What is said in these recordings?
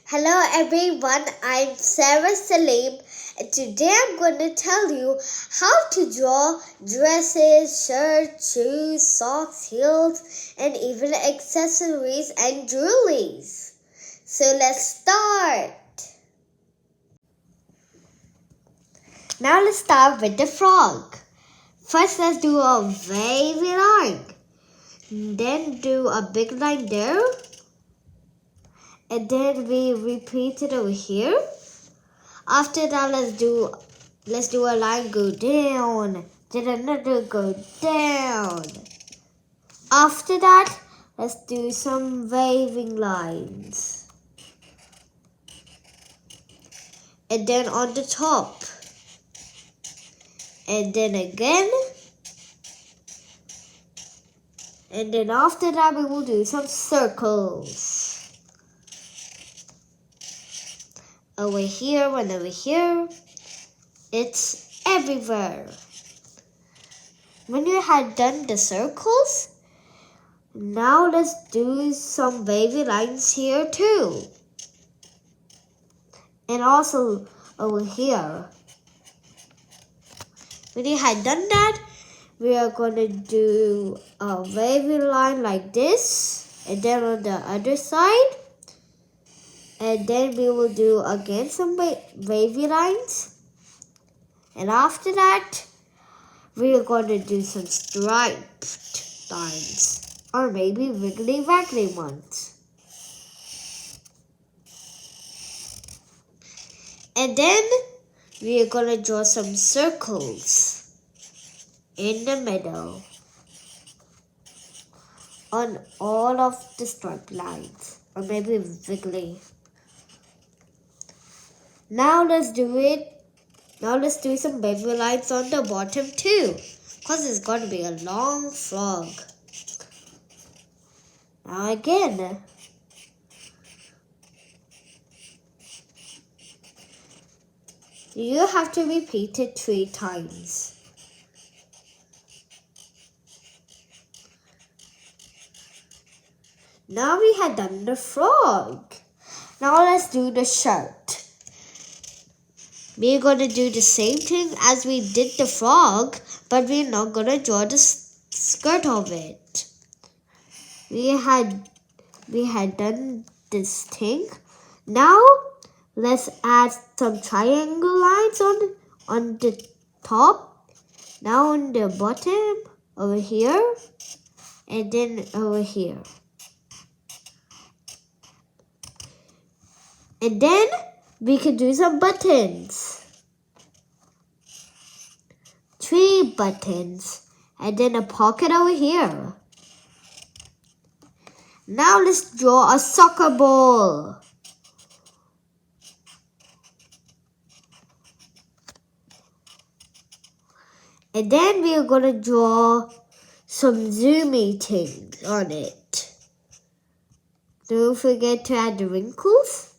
Hello everyone, I'm Sarah Salim and today I'm going to tell you how to draw dresses, shirts, shoes, socks, heels and even accessories and jewelries. So let's start. Now let's start with the frog. First let's do a wavy line. Then do a big line there. And then we repeat it over here. After that, let's do a line go down, then another go down. After that, let's do some waving lines. And then on the top. And then again. And then after that, we will do some circles. Over here and over here. It's everywhere. When you had done the circles, now let's do some wavy lines here too. And also over here. When you had done that, we are going to do a wavy line like this. And then on the other side. And then we will do again some wavy lines. And after that, we are going to do some striped lines. Or maybe wiggly waggly ones. And then we are going to draw some circles in the middle. On all of the striped lines. Or maybe wiggly. Now let's do some wavy lines on the bottom too. Because it's going to be a long frog. Now again. You have to repeat it 3 times. Now we have done the frog. Now let's do the shirt. We're going to do the same thing as we did the frog, but we're not going to draw the skirt of it. We had done this thing. Now, let's add some triangle lines on the top. Now on the bottom, over here, and then over here. And then, we can do some buttons. 3 buttons. And then a pocket over here. Now let's draw a soccer ball. And then we are going to draw some zoomy things on it. Don't forget to add the wrinkles.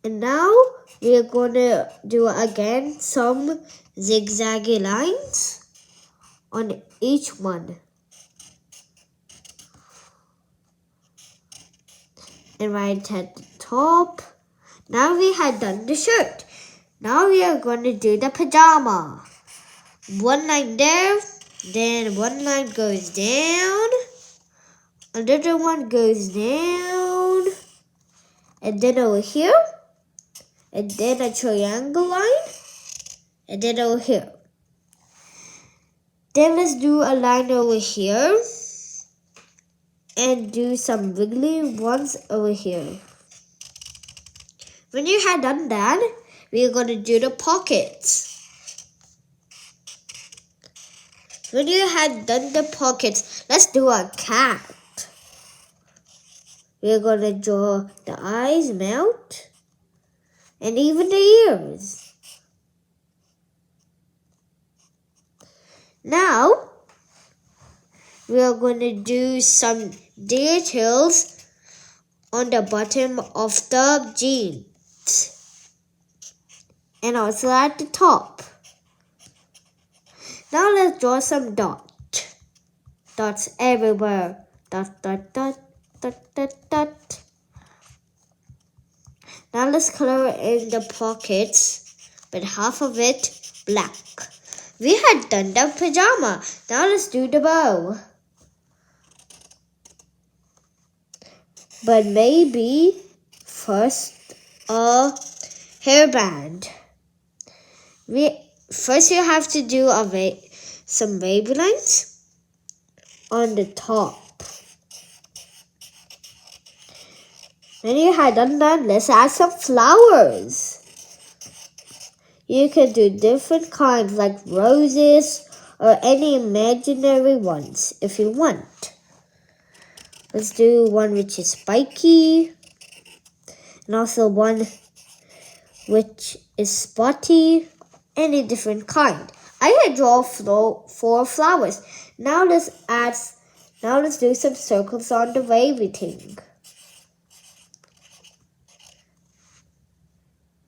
And now we are going to do again some zigzaggy lines on each one. And right at the top. Now we have done the shirt. Now we are going to do the pajama. 1 line there. Then 1 line goes down. Another one goes down. And then over here. And then a triangle line. And then over here. Then let's do a line over here. And do some wiggly ones over here. When you have done that, we are going to do the pockets. When you have done the pockets, let's do a cat. We are going to draw the eyes, mouth. And even the ears. Now, we are going to do some details on the bottom of the jeans. And also at the top. Now let's draw some dots. Dots everywhere. Dot, dot, dot, dot, dot, dot. Now let's color in the pockets with half of it black. We had done the pajama. Now let's do the bow. But maybe first a hairband. First you have to do some wavy lines on the top. When you had done that, let's add some flowers. You can do different kinds like roses or any imaginary ones if you want. Let's do one which is spiky and also one which is spotty, any different kind. I had drawn 4 flowers. Now let's do some circles on the wavy thing.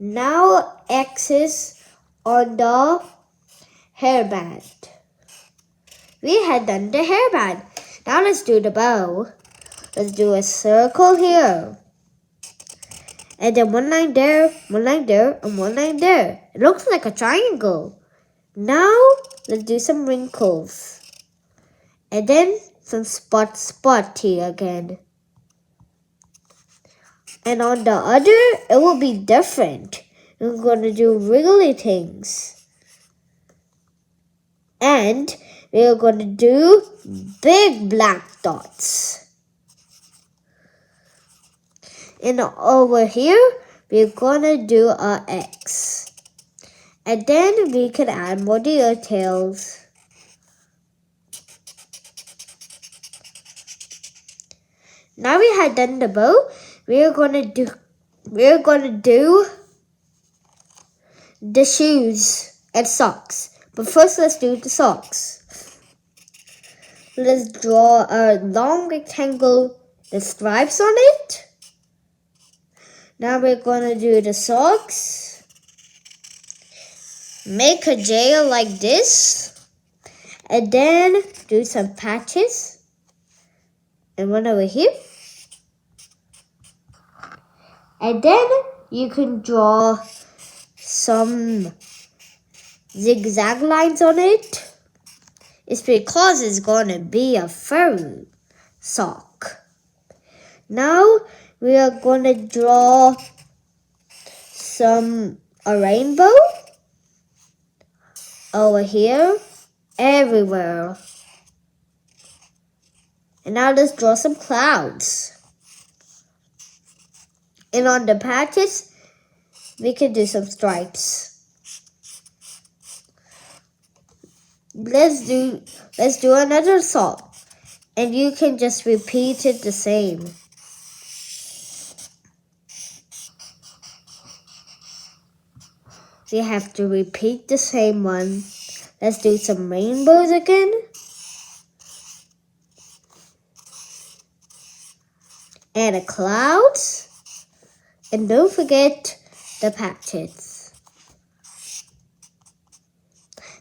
Now X's on the hairband. We had done the hairband. Now let's do the bow. Let's do a circle here. And then one line there, one line there, and one line there. It looks like a triangle. Now let's do some wrinkles. And then some spot here again. And on the other, it will be different. We're going to do wriggly things. And we're going to do big black dots. And over here, we're going to do a X. And then we can add more details. Now we have done the bow. We're gonna do the shoes and socks. But first let's do the socks. Let's draw a long rectangle with stripes on it. Now we're gonna do the socks. Make a J like this. And then do some patches. And one over here. And then you can draw some zigzag lines on it. It's because it's going to be a fur sock. Now we are going to draw a rainbow over here, everywhere. And now let's draw some clouds. And on the patches, we can do some stripes. Let's do another sock. And you can just repeat it the same. We have to repeat the same one. Let's do some rainbows again. And the clouds. And don't forget the patches.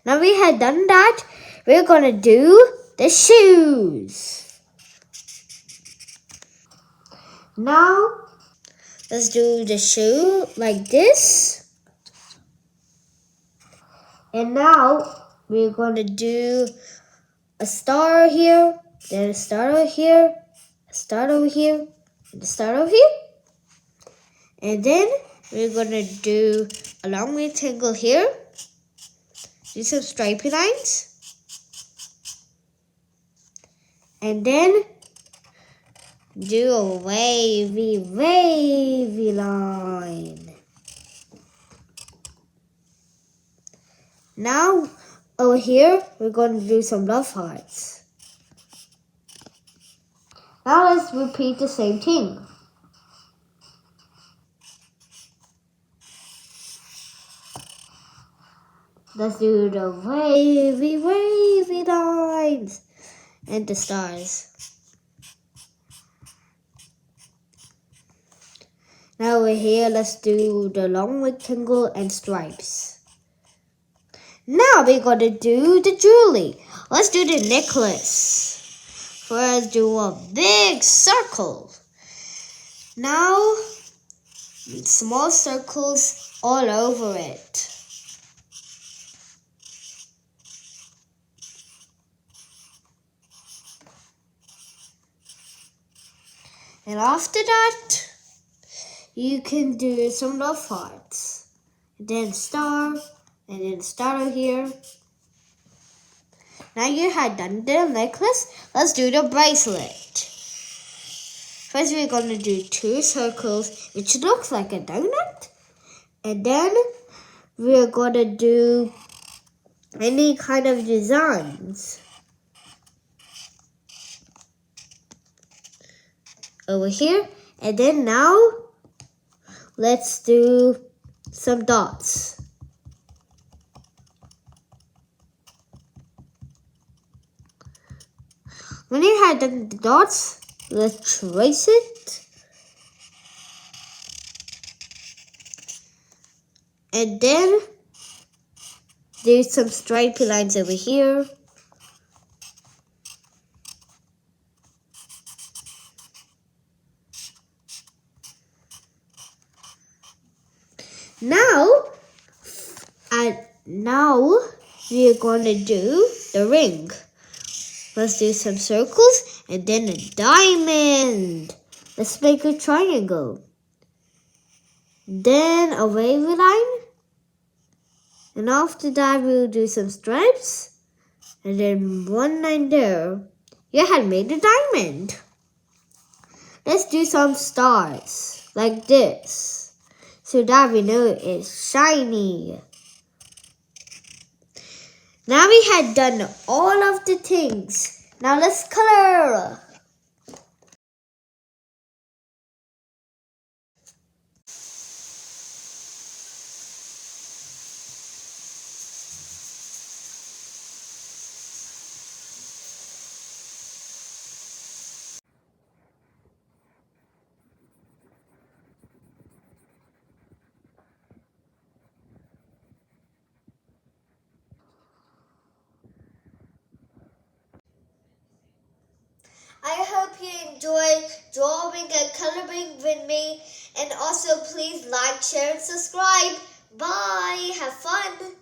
Now we had done that, we're going to do the shoes. Now, let's do the shoe like this. And now, we're going to do a star here, then a star over here, a star over here, and a star over here. And then we're going to do a long rectangle here. Do some stripy lines. And then do a wavy line. Now over here, we're going to do some love hearts. Now let's repeat the same thing. Let's do the wavy lines and the stars. Now over here, let's do the long rectangle and stripes. Now we're going to do the jewelry. Let's do the necklace. First, do a big circle. Now small circles all over it. And after that, you can do some love hearts. And then star, and then star over here. Now you have done the necklace, let's do the bracelet. First we're going to do 2 circles, which looks like a donut. And then we're going to do any kind of designs. Over here. And then now, let's do some dots. When you have done the dots, let's trace it. And then there's some stripy lines over here. Now we are going to do the ring. Let's do some circles and then a diamond. Let's make a triangle. Then a wavy line. And after that we'll do some stripes. And then 1 line there. You had made a diamond. Let's do some stars like this, so that we know it's shiny. Now we had done all of the things. Now let's color. I hope you enjoy drawing and coloring with me. And also please like, share, and subscribe. Bye. Have fun.